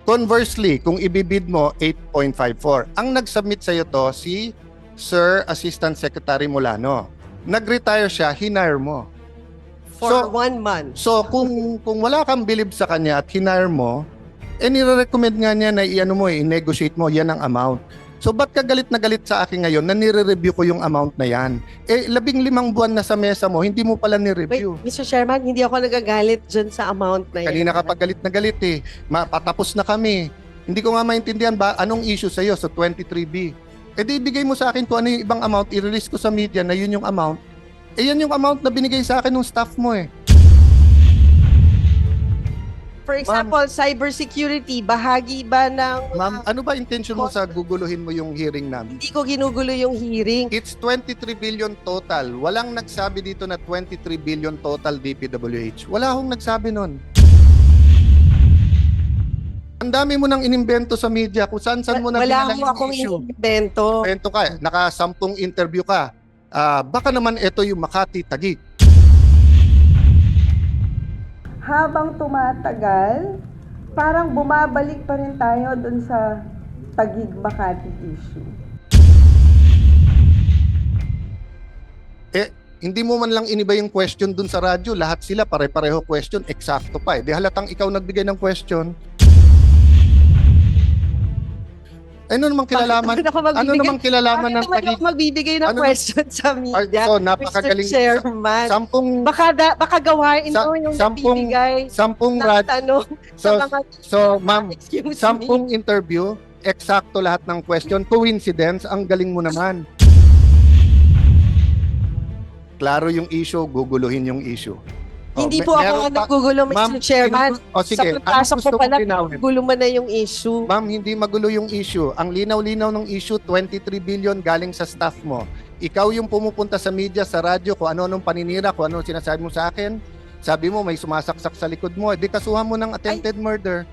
Conversely, kung ibibid mo 8.54, ang nag-submit sa'yo to si Sir Assistant Secretary Molano. Nag-retire siya, hinire mo. For 1 month. So kung wala kang believe sa kanya at hinire mo, nire-recommend nga niya na i-ano mo, i-negotiate mo, yan ang amount. So ba't ka galit na galit sa akin ngayon na nire-review ko yung amount na yan? 15 buwan na sa mesa mo, hindi mo pala Wait, ni-review. Mr. Chairman, hindi ako nagagalit dyan sa amount na yan. Kanina ka pa galit na galit eh. Patapos na kami. Hindi ko nga maintindihan ba anong issue sa'yo sa 23B. Di ibigay mo sa akin kung ano yung ibang amount, i-release ko sa media na yun yung amount. Yan yung amount na binigay sa akin ng staff mo eh. For example, cybersecurity, bahagi ba ng... Ma'am, ano ba intention mo sa guguluhin mo yung hearing namin? Hindi ko ginugulo yung hearing. It's 23 billion total. Walang nagsabi dito na 23 billion total DPWH. Wala akong nagsabi nun. Ang dami mo nang inimbento sa media kung saan-saan mo na Wala dinala mo akong issue. invento. Invento ka, naka-10 interview ka. Baka naman ito yung Makati Taguig. Habang tumatagal, parang bumabalik pa rin tayo dun sa Taguig Makati issue. Hindi mo man lang iniba yung question dun sa radyo. Lahat sila pare-pareho question, eksakto pa eh. Di halatang ikaw nagbigay ng question. Ano namang kilalaman? Ano namang kilalaman ng Bakit naman Taguig? ako magbibigay ng Ano- question sa media? So, napakagaling. Mr. Chairman. Baka gawain Sa- mo yung sampung- nagbibigay sampung ng radyo. tanong So, sa mga... so ma'am, Excuse me. 10 interview, eksakto lahat ng question. Coincidence, ang galing mo naman. Klaro yung issue, guguluhin yung issue. Hindi po ako meron ang pa- nagugulo, Ma'am, Mr. Chairman. sige, Sa pagpasok anong gusto ko pala, mong linawin? gulo mo na yung issue. Ma'am, hindi magulo yung issue. Ang linaw-linaw ng issue, 23 billion galing sa staff mo. Ikaw yung pumupunta sa media, sa radyo, kung ano-anong paninira, kung ano sinasabi mo sa akin. Sabi mo, may sumasaksak sa likod mo. Di kasuhan mo ng attempted murder.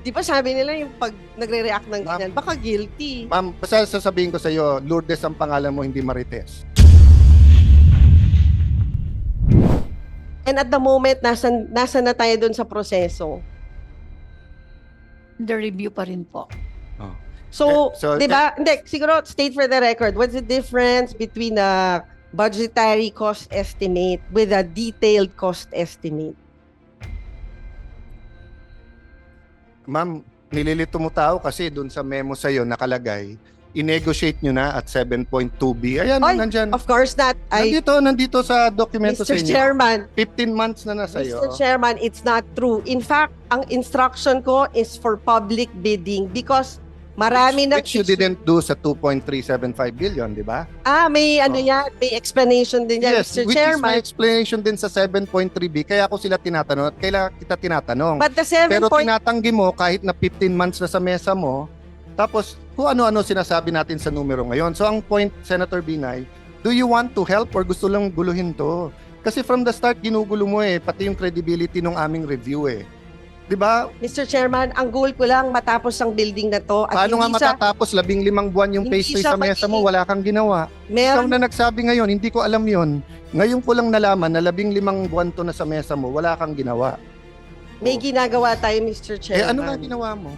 Di ba sabi nila yung pag nagre-react ng Ma'am. ganyan, baka guilty. Ma'am, basta sasabihin ko sa iyo, Lourdes ang pangalan mo, hindi Marites. And at the moment, nasa na tayo doon sa proseso. The review pa rin po. So, So, di ba? Hindi, siguro, state for the record, what's the difference between a budgetary cost estimate with a detailed cost estimate? Ma'am, nililito mo tao kasi dun sa memo sa iyo nakalagay, i-negotiate nyo na at 7.2B. Ayan, Oy, nandyan. Of course not. Nandito sa dokumento sa Mr. inyo. Chairman, 15 months na nasa iyo. Mr. Chairman, it's not true. In fact, ang instruction ko is for public bidding because marami na... Which you didn't do sa 2.375 billion, di ba? may ano yan, may explanation din yan, Yes, Mr. which is my Chairman. explanation din sa 7.3B. Kaya ako sila tinatanong at kailangan kita tinatanong. But the 7 Pero point... tinatanggi mo kahit na 15 months na sa mesa mo, tapos kung ano-ano sinasabi natin sa numero ngayon. So ang point, Senator Binay, do you want to help or gusto lang guluhin to? Kasi from the start, ginugulo mo pati yung credibility ng aming review Di ba? Mr. Chairman, ang goal ko lang matapos ang building na to. At Paano nga hindi siya- matatapos 15 buwan yung hindi pastry siya sa mesa mo, magiging- wala kang ginawa? Ikaw Meron, na nagsabi ngayon, hindi ko alam yon. Ngayon ko lang nalaman na 15 buwan to na sa mesa mo, wala kang ginawa. may ginagawa tayo, Mr. Chairman. Ano nga ginawa mo?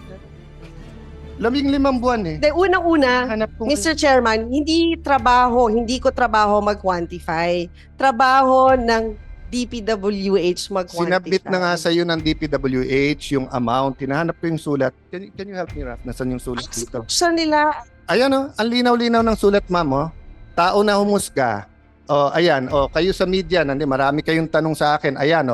15 buwan De, unang-una, Hanap ko. Mr. Chairman, hindi ko trabaho mag-quantify. Trabaho ng DPWH mag-quantify. Sinabit na nga sa iyo ng DPWH yung amount. Hinahanap ko yung sulat. Can you help me, Raf? Nasaan yung sulat dito? Instruction nila, Ayan ang linaw-linaw ng sulat, ma'am. Tao na humusga. Ayan. Kayo sa media, marami kayong tanong sa akin. Ayan.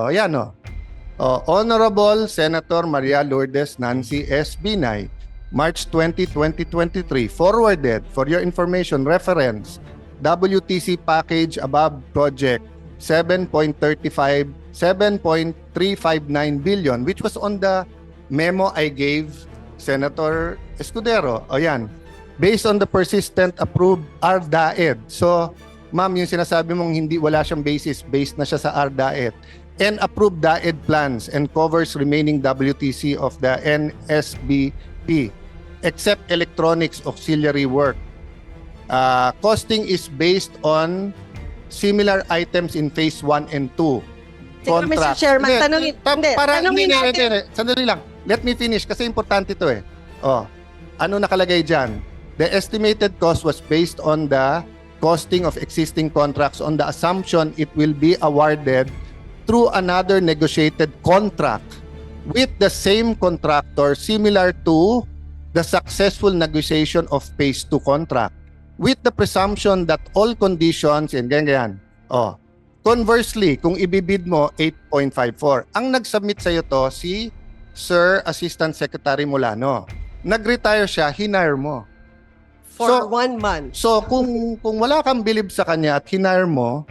Honorable Senator Maria Lourdes Nancy S. Binay, March 20, 2023, forwarded for your information reference WTC package above project 7.359 billion, which was on the memo I gave Senator Escudero. Ayan. Based on the persistent approved RDAED. So, ma'am, yung sinasabi mong wala siyang basis, based na siya sa RDAED. And approved DAED plans and covers remaining WTC of the NSBP, except electronics auxiliary work. Costing is based on similar items in phase 1 and 2. Siguro, Mr. contract. Chairman, tanungin. Hindi. Sandali lang. Let me finish kasi importante ito eh. Oh, ano nakalagay dyan? The estimated cost was based on the costing of existing contracts on the assumption it will be awarded through another negotiated contract with the same contractor similar to the successful negotiation of phase 2 contract with the presumption that all conditions and ganyan. Oh. Conversely, kung ibibid mo 8.54, ang nag-submit sa iyo to si Sir Assistant Secretary Molano. Nag-retire siya, hinire mo. For 1 month. So kung wala kang believe sa kanya at hinire mo,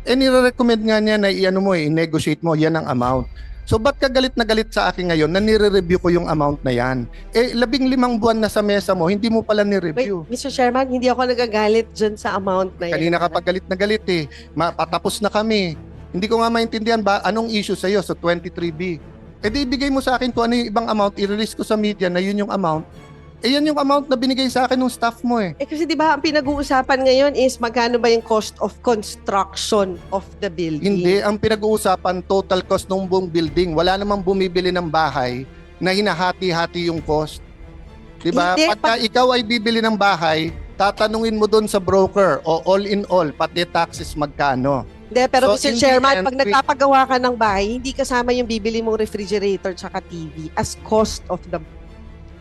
nire-recommend nga niya na i-ano mo i-negotiate mo yan ang amount. So ba't ka galit na galit sa akin ngayon na nire-review ko yung amount na yan? 15 buwan na sa mesa mo, hindi mo pala Wait, ni-review. Mr. Chairman, hindi ako nagagalit dyan sa amount na yan. Kanina ka pa galit na galit eh. Patapos na kami. Hindi ko nga maintindihan ba anong issue sa'yo sa 23B. Di ibigay mo sa akin kung ano yung ibang amount, i-release ko sa media na yun yung amount. Yan yung amount na binigay sa akin ng staff mo eh. Kasi di ba ang pinag-uusapan ngayon is magkano ba yung cost of construction of the building? Hindi, ang pinag-uusapan total cost ng buong building. Wala namang bumibili ng bahay na hinahati-hati yung cost. 'Di ba? Hindi, Pagka ikaw ay bibili ng bahay, tatanungin mo doon sa broker o all in all, pati taxes magkano. Hindi, pero So, Mr. in the Chairman, end, pag nagpapagawa ka ng bahay, hindi kasama yung bibili mong refrigerator tsaka TV as cost of the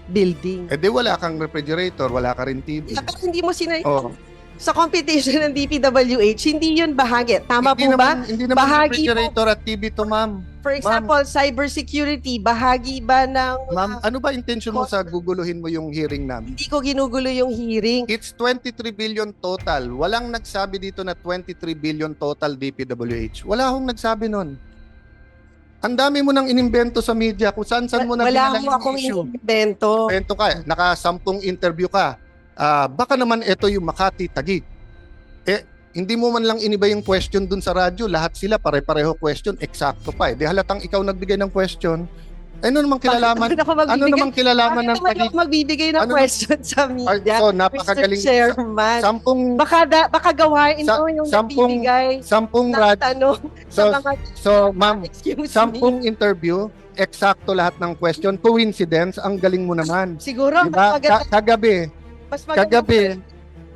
building. Di wala kang refrigerator, wala ka rin TV. Pero hindi mo Oh. sa competition ng DPWH, hindi yun bahagi. Tama Hindi po ba? Hindi naman Bahagi refrigerator at TV to, ma'am. For example, cybersecurity, bahagi ba ng... Ma'am, ano ba intention mo sa guguluhin mo yung hearing namin? Hindi ko ginugulo yung hearing. It's 23 billion total. Walang nagsabi dito na 23 billion total DPWH. Wala akong nagsabi nun. Ang dami mo nang inimbento sa media kung saan-saan mo na Wala dinala mo yung akong issue. invento. Invento ka, naka-10 interview ka. Baka naman ito yung Makati, Taguig. Hindi mo man lang iniba yung question dun sa radyo. Lahat sila pare-pareho question, eksakto pa. Di halatang ikaw nagbigay ng question. Ano namang kilalaman? Ano namang kilalaman ng Bakit naman Taguig? ako magbibigay ng Ano- question sa media? So, napakagaling. Mr. Chairman. Sampung Baka gawain mo yung sampung- nagbibigay sampung ng radyo. tanong So, sa mga... so ma'am, Excuse me. 10 interview, eksakto lahat ng question. Coincidence, ang galing mo naman. Siguro, Diba? mas maganda. Kagabi, Kagabi.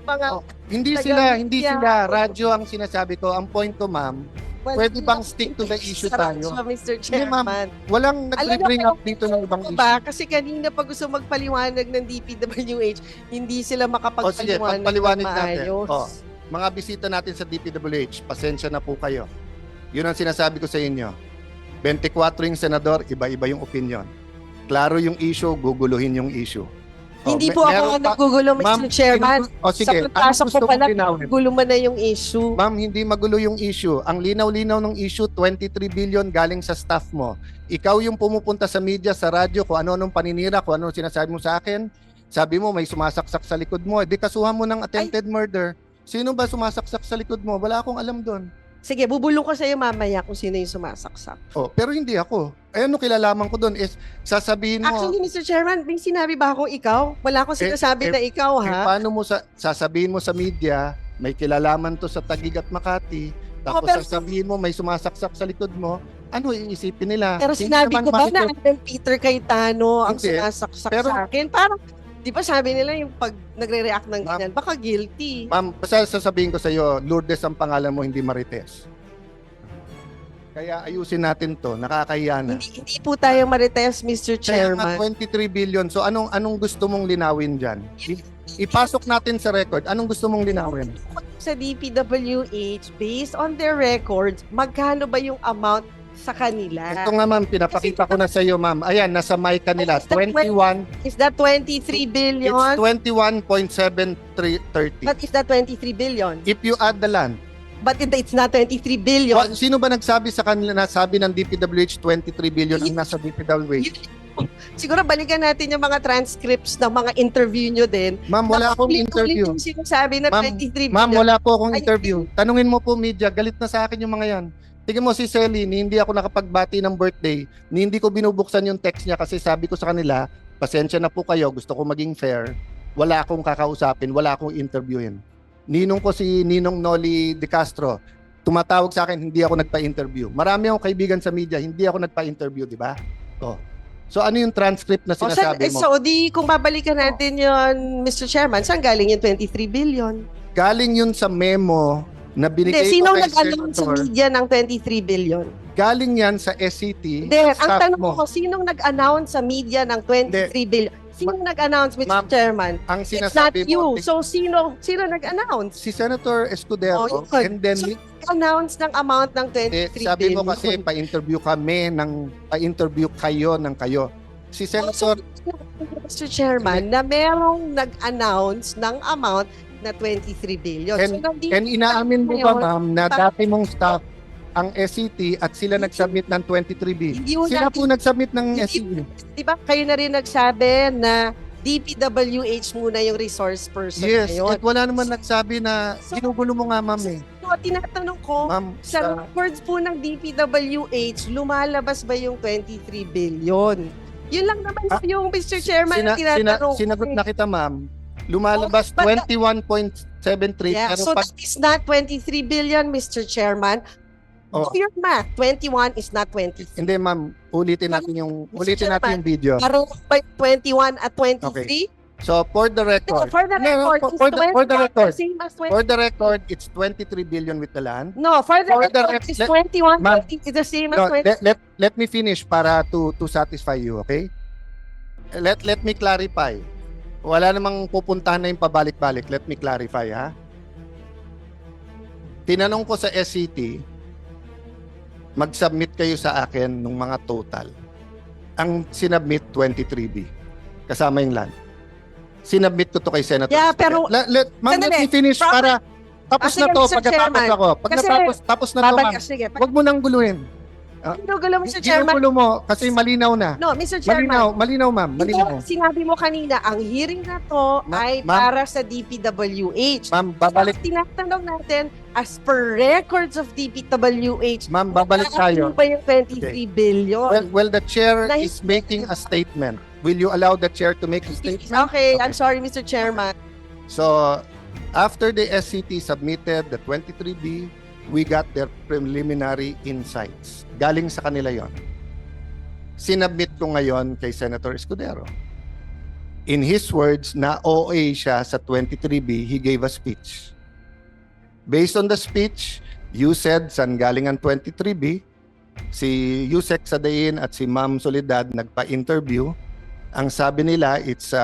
Mga, Oh, hindi Taga- sila, Yeah. radyo ang sinasabi ko. Ang point ko, ma'am, pwede bang stick to the issue tayo? Mr. Hindi, ma'am. Chairman. Walang Alam nag-bring mo, up dito ng ibang Ano issue. ba? Kasi kanina pag gusto magpaliwanag ng DPWH, hindi sila Sige, makapagpaliwanag pagpaliwanag ng natin. maayos. Mga bisita natin sa DPWH, pasensya na po kayo. Yun ang sinasabi ko sa inyo. 24 yung senador, iba-iba yung opinion. Klaro yung issue, guguluhin yung issue. Hindi po ako meron ang pa- naggugulo, Ma'am, Mr. Chairman. sige, Sa pagpasok ko pala, linawin? gulo mo na yung issue. Ma'am, hindi magulo yung issue. Ang linaw-linaw ng issue, 23 billion galing sa staff mo. Ikaw yung pumupunta sa media, sa radyo, kung ano-anong paninira, kung ano sinasabi mo sa akin. Sabi mo, may sumasaksak sa likod mo. Di kasuhan mo ng attempted murder. Sino ba sumasaksak sa likod mo? Wala akong alam doon. Sige, bubulong ko sa'yo mamaya kung sino yung sumasaksak. Pero hindi ako. Ano kilalaman ko doon is sasabihin mo. Actually, Mr. Chairman, may sinabi ba akong ikaw? Wala akong sinasabi na ikaw, ha? Paano mo sasabihin mo sa media, may kilalaman to sa Taguig at Makati, tapos pero- sasabihin mo may sumasaksak sa likod mo, ano iisipin nila? Pero Hindi sinabi naman ko ba na makikita- Andel Peter Cayetano ang Hindi. sinasaksak Pero- sa akin? Parang, di ba sabi nila yung pag nagre-react ng Ma'am. ganyan, baka guilty. Ma'am, basta sasabihin ko sa iyo, Lourdes ang pangalan mo, hindi Marites. Kaya ayusin natin to, nakakahiya na. Hindi po tayo marites, Mr. Kaya nga Chairman. 23 billion. So anong gusto mong linawin diyan? Ipasok natin sa record. Anong gusto mong linawin? Sa DPWH, based on their records, magkano ba yung amount sa kanila? Ito nga ma'am, pinapakita ko na sa iyo ma'am. Ayan, nasa mic kanila. Is that 21. Is that 23 billion? It's 21.7330. But is that 23 billion? If you add the land. But it's not 23 billion. Sino ba nagsabi sa kanila na sabi ng DPWH 23 billion ang nasa DPWH? Siguro balikan natin yung mga transcripts ng mga interview nyo din. Ma'am, wala akong interview. Yung sinasabi na Ma'am, 23 billion. Ma'am, wala po akong Ay, interview. Tanungin mo po media, galit na sa akin yung mga yan. Tingnan mo si Selly, ni hindi ako nakapagbati ng birthday, ni hindi ko binubuksan yung text niya kasi sabi ko sa kanila, pasensya na po kayo, gusto ko maging fair. Wala akong kakausapin, wala akong interviewin. Ninong ko si Ninong Noli De Castro. tumatawag sa akin, hindi ako nagpa-interview. Marami akong kaibigan sa media, hindi ako nagpa-interview, di ba? Oh. So ano yung transcript na sinasabi mo? So, di, kung babalikan natin yon, Mr. Chairman, saan galing yung 23 billion? Galing yun sa memo na Hindi, binigay ko sino kay nag-announce sa Senator. media ng 23 billion? Galing yan sa SCT. Hindi, ang staff tanong mo. ko, sinong nag-announce sa media ng 23 billion? Sinong nag-announce, Mr. Ma'am, Chairman? Ang It's not sinasabi you. mo, So, sino nag-announce? si Senator Escudero, Oh, yun. and then So, announce ng amount ng 23 sabi billion. mo kasi pa-interview kami pa-interview kayo ng kayo. Si Senator, Mr. Chairman, na merong nag-announce ng amount na 23 billion. And- nandito and inaamin mo ba ngayon, ma'am na dati mong staff ang SCT at sila nag-submit ng 23B? Hindi mo Sila natin- po nag-submit ng Hindi- SCT. Di ba kayo na rin nagsabi na DPWH muna yung resource person Yes, ngayon. at wala naman nagsabi na So- ginugulo mo nga ma'am eh. So, tinatanong ko, Ma'am, sa records po ng DPWH, lumalabas ba yung 23 billion? Yun lang naman Ah, yung Mr. Chairman na tinatanong ko. sinagot na kita ma'am. Lumalabas Oh, but- 21.73 Yeah, pero so pag that is not 23 billion, Mr. Chairman. Oh. Do your math. 21 is not 23. hindi ma'am, ulitin natin yung Chairman, video. Parang by 21 at 23? So for the No, record, for the No, record, for the record. same as 20. for the record, it's 23 billion with the land. No, for the for the record, rec- it's let- 21. Ma'am, It's the same as No, 20. let me finish para to satisfy you, okay? Let me clarify. Wala namang pupuntahan na yung pabalik-balik. Let me clarify, ha? Tinanong ko sa SCT, mag-submit kayo sa akin ng mga total. Ang sinubmit 23B. Kasama yung land. Sinubmit ko to kay Senator. Yeah, pero- Ma'am, let Sandali. me finish para tapos Sige, na to. Mr. Pagkatapos Chairman. ako. Pag Kasi- natapos, tapos na to, ma'am. Sige. Huwag mo nang guluhin. Ginugulo, Mr. Chairman. Ginugulo mo kasi malinaw na. No, Mr. Chairman. Malinaw ma'am, malinaw. Ito, sinabi mo kanina, ang hearing na to ay Ma'am. para sa DPWH. Ma'am, babalik, So, tinatanong natin, as per records of DPWH, ma'am, babalik tayo. ano ba yung 23 billion? Well, the chair Nahis- is making a statement. Will you allow the chair to make a statement? Okay, I'm sorry, Mr. Chairman. So, after the SCT submitted the 23B, we got their preliminary insights. Galing sa kanila yon. Sinubmit ko ngayon kay Senator Escudero. In his words, na OA siya sa 23B, he gave a speech. Based on the speech, you said saan galing ang 23B, si Yusek Sadain at si Ma'am Soledad nagpa-interview. Ang sabi nila, it's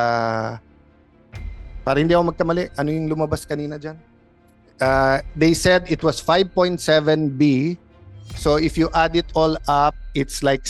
para hindi ako magkamali, ano yung lumabas kanina dyan? They said it was 5.7B. So if you add it all up, it's like